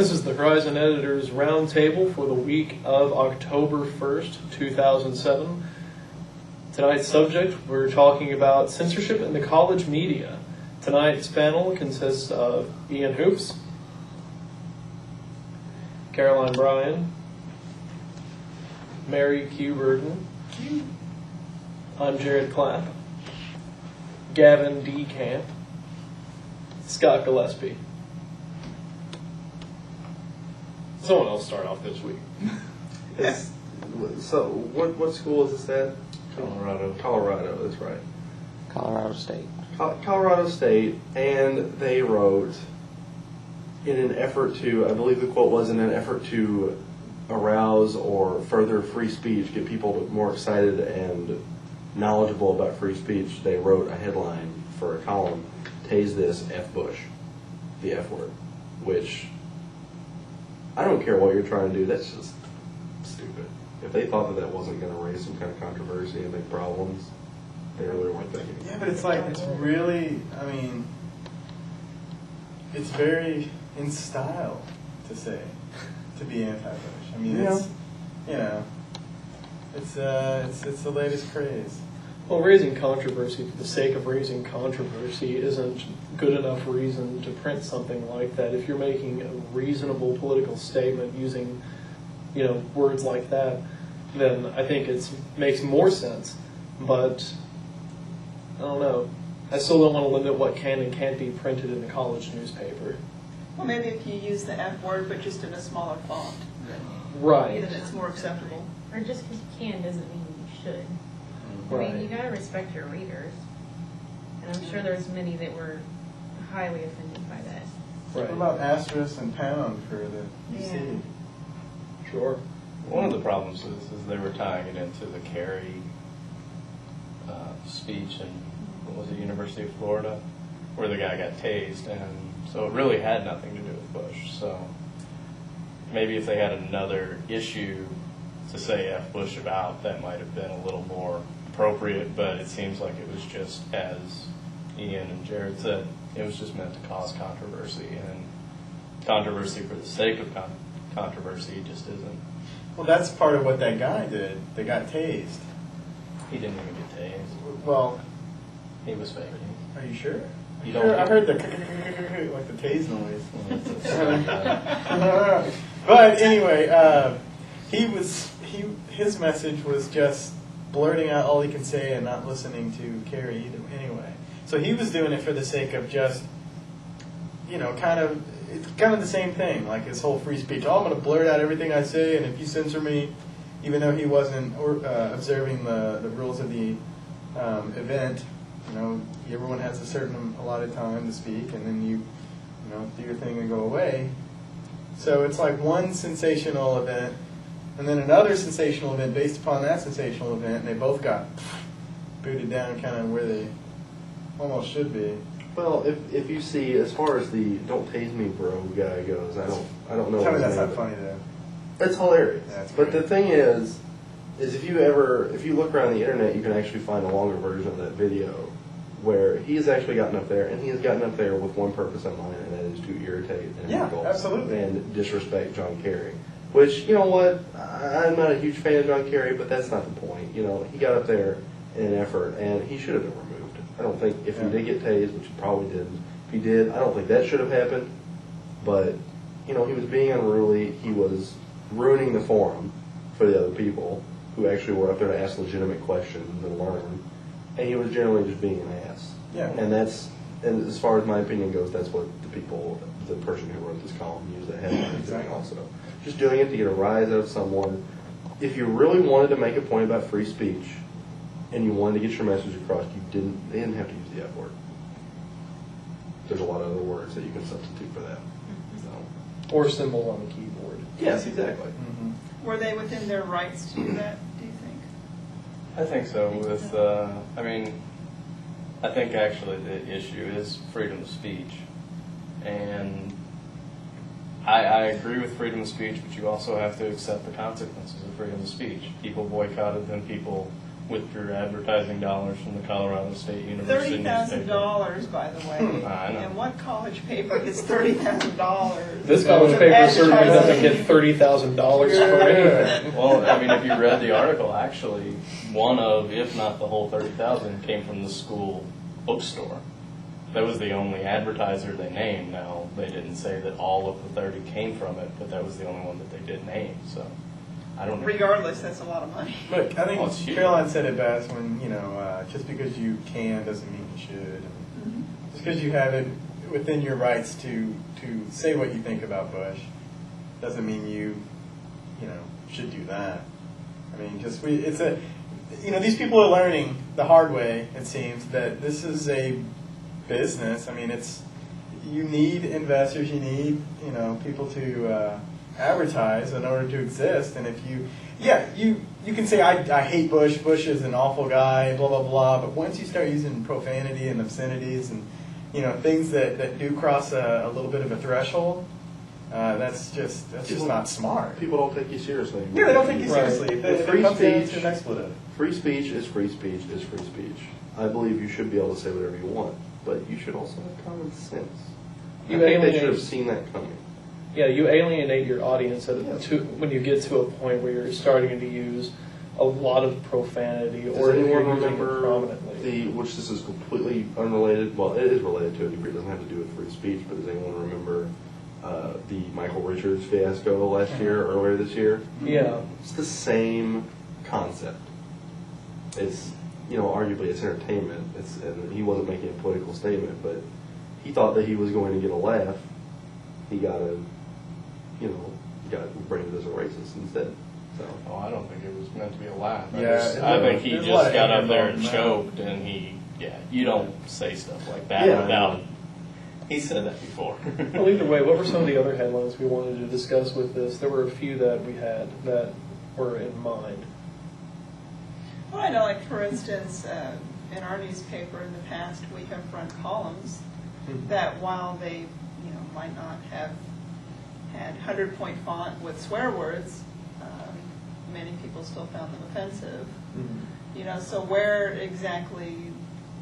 This is the Horizon Editors Roundtable for the week of October 1st, 2007. Tonight's subject, we're talking about censorship in the college media. Tonight's panel consists of Ian Hoops, Caroline Bryan, Mary Q. Burton, I'm Jared Clapp, Gavin D. Camp, Scott Gillespie. Someone else start off this week. So, what school is this at? Colorado, that's right. Colorado State. Colorado State, and they wrote, in an effort to, I believe the quote was, in an effort to arouse or further free speech, get people more excited and knowledgeable about free speech, they wrote a headline for a column, "Tase this, F. Bush," the F word, which, I don't care what you're trying to do, that's just stupid. If they thought that wasn't going to raise some kind of controversy and make problems, they really weren't thinking. Yeah, but it's like, it's really, it's very in style to say, to be anti-Bush. I mean, it's the latest craze. Well, raising controversy for the sake of raising controversy isn't good enough reason to print something like that. If you're making a reasonable political statement using, words like that, then I think it makes more sense. But I don't know. I still don't want to limit what can and can't be printed in the college newspaper. Well, maybe if you use the F word, but just in a smaller font, Right. then it's more acceptable. Or just because you can doesn't mean you should. Right. I mean, you got to respect your readers. And I'm sure there's many that were highly offended by that. Right. What about asterisk and pound for the EC? Sure. One of the problems is they were tying it into the Kerry speech in, what was it, University of Florida, where the guy got tased, and so it really had nothing to do with Bush. So maybe if they had another issue to say F. Bush about, that might have been a little more appropriate, but it seems like it was just, as Ian and Jared said, it was just meant to cause controversy, and controversy for the sake of controversy just isn't. Well, that's part of what that guy did. They got tased. He didn't even get tased. Well, He was faking. are you sure? You don't I heard the like the tase noise. But anyway, his message was just blurting out all he could say and not listening to Kerry either. Anyway, so he was doing it for the sake of just, it's kind of the same thing, like his whole free speech. Oh, I'm going to blurt out everything I say, and if you censor me, even though he wasn't observing the rules of the event, everyone has a certain allotted time to speak, and then you do your thing and go away. So it's like one sensational event, and then another sensational event based upon that sensational event, and they both got booted down kind of where they almost should be. Well, if you see, as far as the "don't tase me, bro" guy goes, I don't know. Tell me his that's name, not funny though. It's hilarious. Yeah, it's but great. the thing is if you look around the internet, you can actually find a longer version of that video where he has actually gotten up there, and he has gotten up there with one purpose in mind, and that is to irritate and heckle absolutely, and disrespect John Kerry. Which, you know what, I'm not a huge fan of John Kerry, but that's not the point. He got up there in an effort, and he should have been removed. I don't think, if he did get tased, which he probably didn't, if he did, I don't think that should have happened. But, he was being unruly. He was ruining the forum for the other people who actually were up there to ask legitimate questions and learn. And he was generally just being an ass. Yeah. And as far as my opinion goes, that's what the person who wrote this column used that headline Exactly. also. Just doing it to get a rise out of someone. If you really wanted to make a point about free speech and you wanted to get your message across, they didn't have to use the F word. There's a lot of other words that you can substitute for that. So. Or symbol on the keyboard. Yes, exactly. Mm-hmm. Were they within their rights to do that, do you think? I think so. I think actually the issue is freedom of speech. And I agree with freedom of speech, but you also have to accept the consequences of freedom of speech. People boycotted them, people withdrew advertising dollars from the Colorado State University newspaper. $30,000, by the way. I know. And what college paper gets $30,000? This college paper certainly doesn't get $30,000 for anything. Well, I mean, if you read the article, actually, one of, if not the whole 30,000, came from the school bookstore. That was the only advertiser they named. Now, they didn't say that all of the 30 came from it, but that was the only one that they did name. So, I don't know. Regardless, that's a lot of money. Look, I Oh, it's think huge. Caroline said it best when, just because you can doesn't mean you should. Just because you have it within your rights to say what you think about Bush doesn't mean you should do that. I mean, these people are learning the hard way, it seems, that this is a business. I mean, you need investors, you need, people to advertise in order to exist. And if you can say, I hate Bush, Bush is an awful guy, blah, blah, blah, but once you start using profanity and obscenities and, things that do cross a little bit of a threshold, that's just not smart. People don't take you seriously. Yeah, they don't take you Right. seriously. Well, They free come down speech- to an expletive. Free speech is free speech is free speech. I believe you should be able to say whatever you want, but you should also have common sense. You I think they alienate- should have seen that coming. Yeah, you alienate your audience when you get to a point where you're starting to use a lot of profanity, Does or if you're anyone using it remember prominently. which this is completely unrelated, well, it is related to a degree, it doesn't have to do with free speech, but does anyone remember the Michael Richards fiasco last year, earlier this year? Yeah. It's the same concept. It's, arguably it's entertainment. And he wasn't making a political statement, but he thought that he was going to get a laugh. He got branded as a racist instead. So. Oh, I don't think it was meant to be a laugh. Yeah, I think he there's a lot just of got anger up there and involved choked, in that. and you don't say stuff like that Yeah. without. He said that before. Well, either way, what were some of the other headlines we wanted to discuss with this? There were a few that we had that were in mind. Well, I know, like, for instance, in our newspaper in the past, we have front columns that while they, might not have had 100-point font with swear words, many people still found them offensive. So where exactly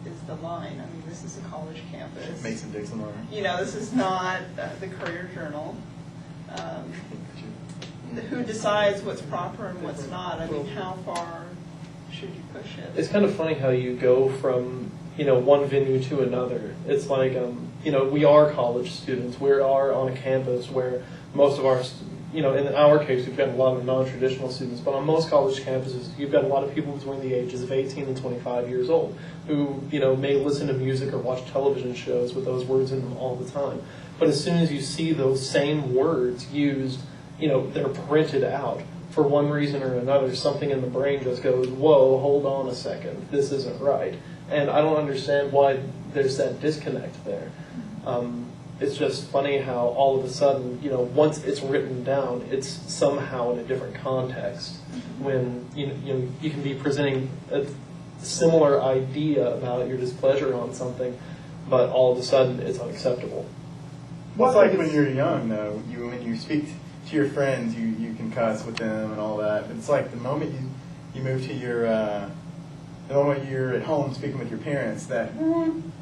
is the line? I mean, this is a college campus. Mason-Dixon line. This is not the Courier Journal. Who decides what's proper and what's not? I mean, how far should you push it? It's kind of funny how you go from one venue to another. It's like we are college students. We are on a campus where most of our in our case we've got a lot of non-traditional students, but on most college campuses you've got a lot of people between the ages of 18 and 25 years old who may listen to music or watch television shows with those words in them all the time. But as soon as you see those same words used, they're printed out. For one reason or another, something in the brain just goes, whoa, hold on a second, this isn't right. And I don't understand why there's that disconnect there. It's just funny how all of a sudden, once it's written down, it's somehow in a different context. When you can be presenting a similar idea about your displeasure on something, but all of a sudden it's unacceptable. Well, it's like when you're young, though. When you speak to your friends, you can cuss with them and all that. But it's like the moment you move to the moment you're at home speaking with your parents, that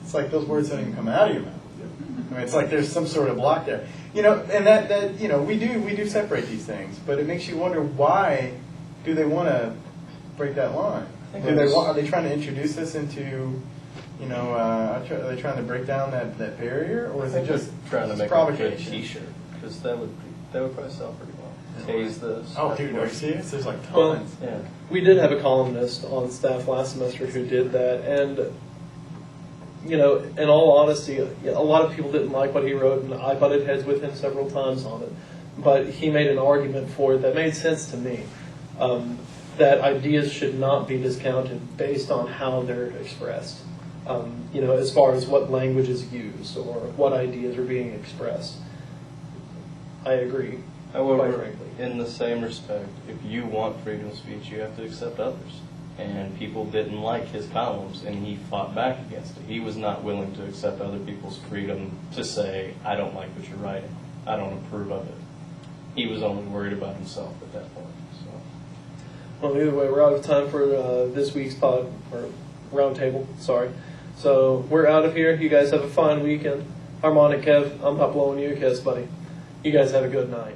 it's like those words don't even come out of your mouth. I mean, it's like there's some sort of block there. And that we do separate these things, but it makes you wonder, why do they want to break that line? Are they trying to introduce this into, are they trying to break down that barrier, or is it just trying to make a good provocation? T-shirt? Because that would probably sell pretty well. Tase this. Oh, dude, are you serious? There's like Well, tons. Yeah. We did have a columnist on staff last semester who did that, and in all honesty, a lot of people didn't like what he wrote, and I butted heads with him several times on it. But he made an argument for it that made sense to me, that ideas should not be discounted based on how they're expressed. As far as what language is used or what ideas are being expressed. I agree. Quite However, frankly. in the same respect, if you want freedom of speech, you have to accept others. And people didn't like his columns, and he fought back against it. He was not willing to accept other people's freedom to say, I don't like what you're writing. I don't approve of it. He was only worried about himself at that point. So. Well, either way, we're out of time for this week's pod, or roundtable, sorry. So we're out of here. You guys have a fine weekend. Harmonic Kev, I'm not blowing you a kiss, buddy. You guys have a good night.